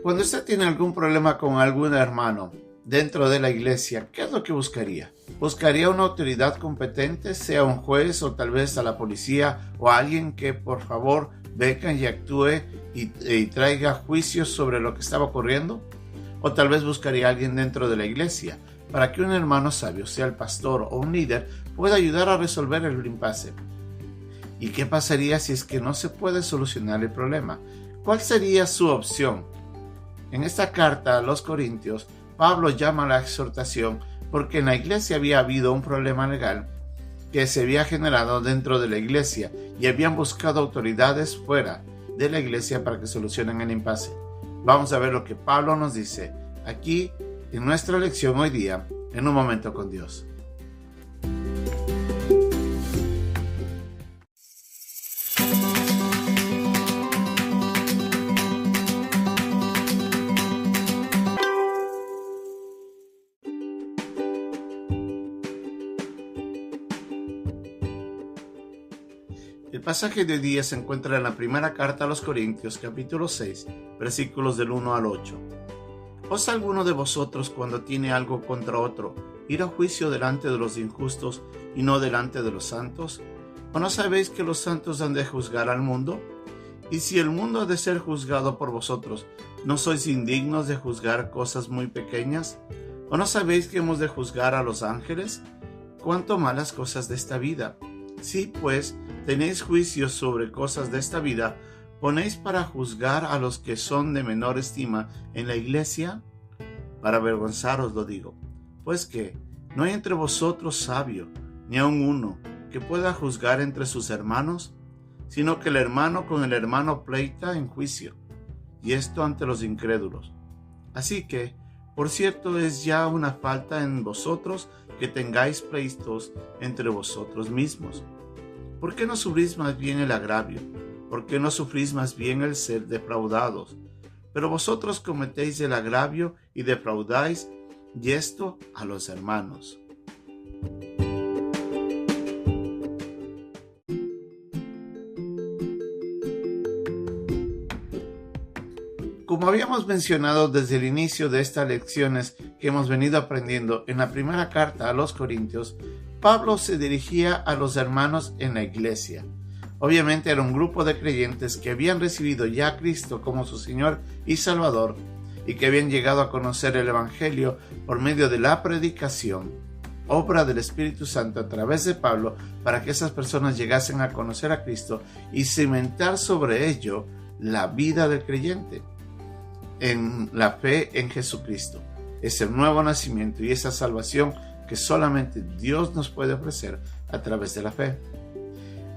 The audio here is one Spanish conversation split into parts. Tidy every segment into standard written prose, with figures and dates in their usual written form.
Cuando usted tiene algún problema con algún hermano dentro de la iglesia, ¿qué es lo que buscaría? ¿Buscaría una autoridad competente, sea un juez o tal vez a la policía o a alguien que por favor venga y actúe y traiga juicios sobre lo que estaba ocurriendo? ¿O tal vez buscaría a alguien dentro de la iglesia para que un hermano sabio, sea el pastor o un líder, pueda ayudar a resolver el impasse? ¿Y qué pasaría si es que no se puede solucionar el problema? ¿Cuál sería su opción? En esta carta a los Corintios, Pablo llama a la exhortación porque en la iglesia había habido un problema legal que se había generado dentro de la iglesia y habían buscado autoridades fuera de la iglesia para que solucionen el impasse. Vamos a ver lo que Pablo nos dice aquí en nuestra lección hoy día, en Un Momento con Dios. El pasaje de hoy día se encuentra en la primera carta a los Corintios, capítulo 6, versículos del 1 al 8. ¿Osa alguno de vosotros, cuando tiene algo contra otro, ir a juicio delante de los injustos y no delante de los santos? ¿O no sabéis que los santos han de juzgar al mundo? Y si el mundo ha de ser juzgado por vosotros, ¿no sois indignos de juzgar cosas muy pequeñas? ¿O no sabéis que hemos de juzgar a los ángeles? ¿Cuánto más las cosas de esta vida? Si, pues, tenéis juicios sobre cosas de esta vida, ¿ponéis para juzgar a los que son de menor estima en la iglesia? Para avergonzaros lo digo. Pues que no hay entre vosotros sabio, ni aun uno, que pueda juzgar entre sus hermanos, sino que el hermano con el hermano pleita en juicio, y esto ante los incrédulos. Así que, por cierto, es ya una falta en vosotros que tengáis pleitos entre vosotros mismos. ¿Por qué no sufrís más bien el agravio? ¿Por qué no sufrís más bien el ser defraudados? Pero vosotros cometéis el agravio y defraudáis, y esto a los hermanos. Como habíamos mencionado desde el inicio de estas lecciones que hemos venido aprendiendo en la primera carta a los Corintios, Pablo se dirigía a los hermanos en la iglesia. Obviamente era un grupo de creyentes que habían recibido ya a Cristo como su Señor y Salvador y que habían llegado a conocer el Evangelio por medio de la predicación, obra del Espíritu Santo a través de Pablo, para que esas personas llegasen a conocer a Cristo y cimentar sobre ello la vida del creyente en la fe en Jesucristo. Es el nuevo nacimiento y esa salvación que solamente Dios nos puede ofrecer a través de la fe.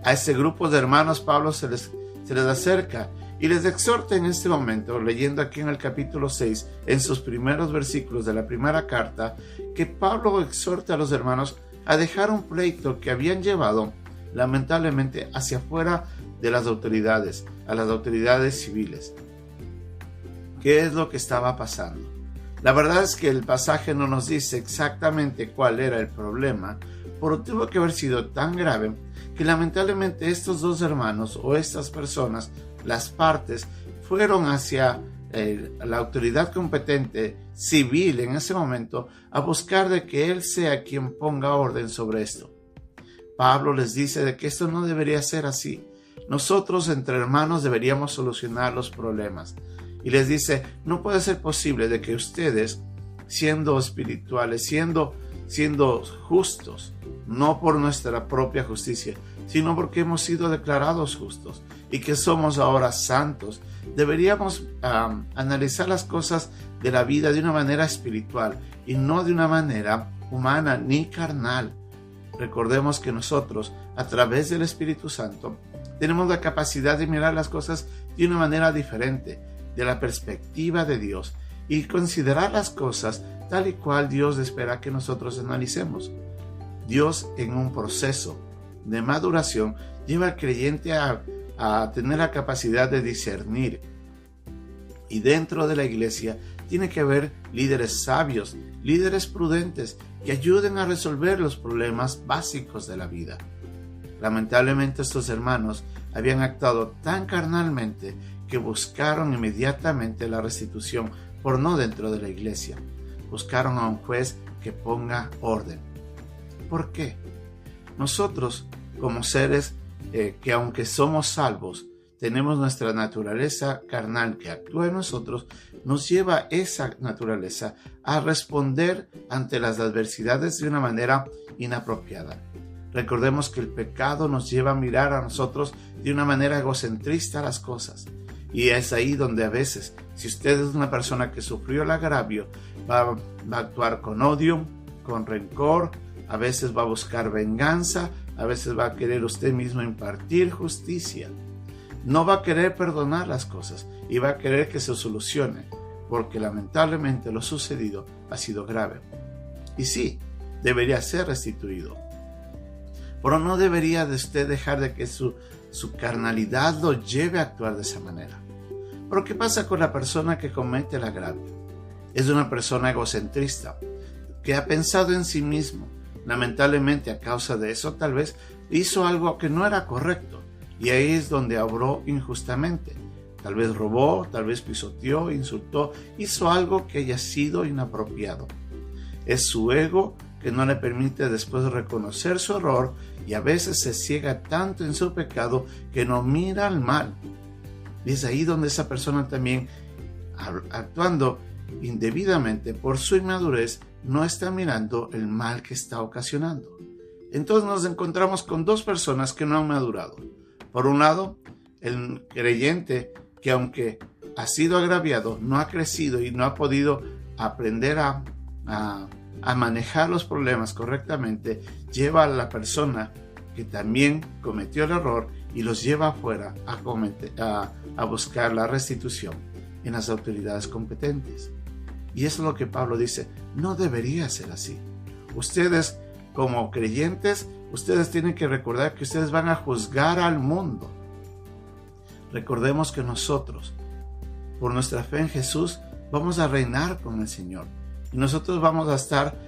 A este grupo de hermanos Pablo se les acerca y les exhorta en este momento, leyendo aquí en el capítulo 6, en sus primeros versículos de la primera carta, que Pablo exhorta a los hermanos a dejar un pleito que habían llevado lamentablemente hacia afuera de las autoridades, a las autoridades civiles. ¿Qué es lo que estaba pasando? La verdad es que el pasaje no nos dice exactamente cuál era el problema, pero tuvo que haber sido tan grave que lamentablemente estos dos hermanos o estas personas, las partes, fueron hacia la autoridad competente civil en ese momento a buscar de que él sea quien ponga orden sobre esto. Pablo les dice de que esto no debería ser así. Nosotros entre hermanos deberíamos solucionar los problemas. Y les dice, no puede ser posible de que ustedes, siendo espirituales, siendo justos, no por nuestra propia justicia, sino porque hemos sido declarados justos y que somos ahora santos, deberíamos analizar las cosas de la vida de una manera espiritual y no de una manera humana ni carnal. Recordemos que nosotros, a través del Espíritu Santo, tenemos la capacidad de mirar las cosas de una manera diferente, de la perspectiva de Dios, y considerar las cosas tal y cual Dios espera que nosotros analicemos. Dios, en un proceso de maduración, lleva al creyente a tener la capacidad de discernir. Y dentro de la iglesia tiene que haber líderes sabios, líderes prudentes que ayuden a resolver los problemas básicos de la vida. Lamentablemente estos hermanos habían actuado tan carnalmente que buscaron inmediatamente la restitución, por no dentro de la iglesia. Buscaron a un juez que ponga orden. ¿Por qué? Nosotros, como seres que aunque somos salvos, tenemos nuestra naturaleza carnal que actúa en nosotros, nos lleva esa naturaleza a responder ante las adversidades de una manera inapropiada. Recordemos que el pecado nos lleva a mirar a nosotros de una manera egocentrista las cosas. Y es ahí donde a veces, si usted es una persona que sufrió el agravio, va a actuar con odio, con rencor, a veces va a buscar venganza, a veces va a querer usted mismo impartir justicia. No va a querer perdonar las cosas y va a querer que se solucione, porque lamentablemente lo sucedido ha sido grave. Y sí, debería ser restituido. Pero no debería de usted dejar de que su carnalidad lo lleve a actuar de esa manera. Pero ¿qué pasa con la persona que comete el agravio? Es una persona egocentrista, que ha pensado en sí mismo. Lamentablemente, a causa de eso, tal vez hizo algo que no era correcto. Y ahí es donde obró injustamente. Tal vez robó, tal vez pisoteó, insultó, hizo algo que haya sido inapropiado. Es su ego que no le permite después reconocer su error y a veces se ciega tanto en su pecado que no mira al mal. Y es ahí donde esa persona también, actuando indebidamente por su inmadurez, no está mirando el mal que está ocasionando. Entonces nos encontramos con dos personas que no han madurado. Por un lado, el creyente que aunque ha sido agraviado, no ha crecido y no ha podido aprender a manejar los problemas correctamente, lleva a la persona que también cometió el error y los lleva afuera a buscar la restitución en las autoridades competentes. Y eso es lo que Pablo dice, no debería ser así. Ustedes, como creyentes, ustedes tienen que recordar que ustedes van a juzgar al mundo. Recordemos que nosotros, por nuestra fe en Jesús, vamos a reinar con el Señor. Y nosotros vamos a estar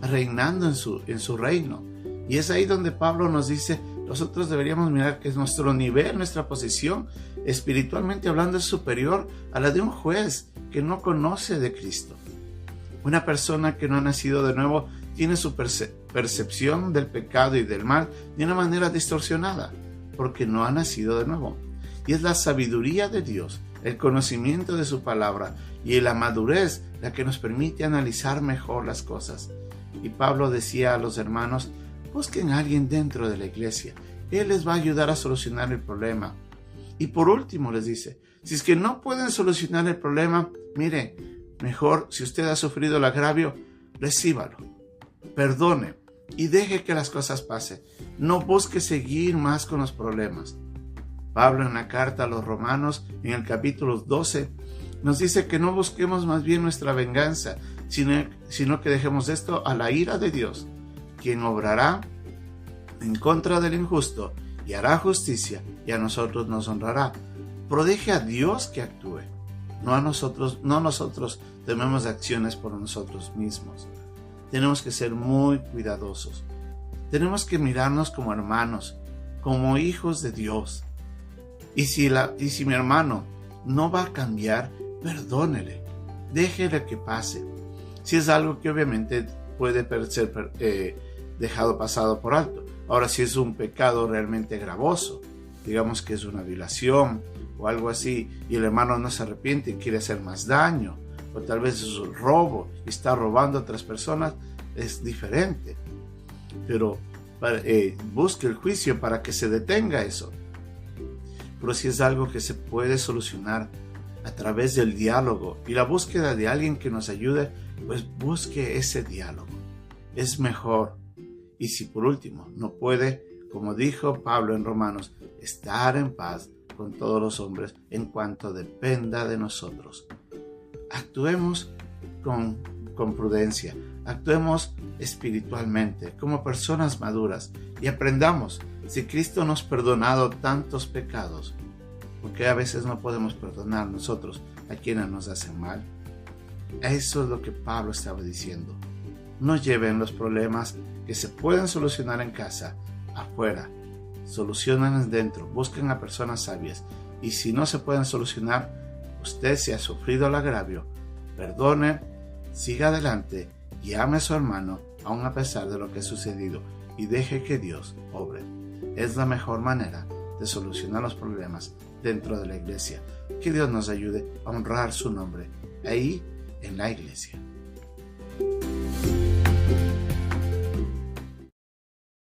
reinando en su reino. Y es ahí donde Pablo nos dice, nosotros deberíamos mirar que nuestro nivel, nuestra posición, espiritualmente hablando, es superior a la de un juez que no conoce de Cristo. Una persona que no ha nacido de nuevo tiene su percepción del pecado y del mal de una manera distorsionada, porque no ha nacido de nuevo. Y es la sabiduría de Dios, el conocimiento de su palabra y la madurez la que nos permite analizar mejor las cosas. Y Pablo decía a los hermanos, busquen a alguien dentro de la iglesia. Él les va a ayudar a solucionar el problema. Y por último les dice, si es que no pueden solucionar el problema, mire, mejor si usted ha sufrido el agravio, recíbalo, perdone y deje que las cosas pasen. No busque seguir más con los problemas. Pablo en la carta a los Romanos, en el capítulo 12, nos dice que no busquemos más bien nuestra venganza, sino que dejemos esto a la ira de Dios, quien obrará en contra del injusto y hará justicia, y a nosotros nos honrará. Pero deje a Dios que actúe, no nosotros tomemos acciones por nosotros mismos. Tenemos que ser muy cuidadosos. Tenemos que mirarnos como hermanos, como hijos de Dios. Y si mi hermano no va a cambiar, perdónele, déjele que pase. Si es algo que obviamente puede ser dejado pasado por alto. Ahora, si es un pecado realmente gravoso, digamos que es una violación o algo así, y el hermano no se arrepiente y quiere hacer más daño, o tal vez es un robo y está robando a otras personas, es diferente. Pero busque el juicio para que se detenga eso. Pero si es algo que se puede solucionar a través del diálogo y la búsqueda de alguien que nos ayude, pues busque ese diálogo. Es mejor. Y si por último no puede, como dijo Pablo en Romanos, estar en paz con todos los hombres en cuanto dependa de nosotros. Actuemos con prudencia, actuemos espiritualmente como personas maduras y aprendamos. Si Cristo nos ha perdonado tantos pecados, ¿por qué a veces no podemos perdonar nosotros a quienes nos hacen mal? Eso es lo que Pablo estaba diciendo. No lleven los problemas que se pueden solucionar en casa afuera. Solucionen dentro. Busquen a personas sabias Y si no se pueden solucionar, usted, si ha sufrido el agravio, perdone, siga adelante y ame a su hermano aun a pesar de lo que ha sucedido, y deje que Dios obre. Es la mejor manera de solucionar los problemas dentro de la iglesia. Que Dios nos ayude a honrar su nombre ahí en la iglesia.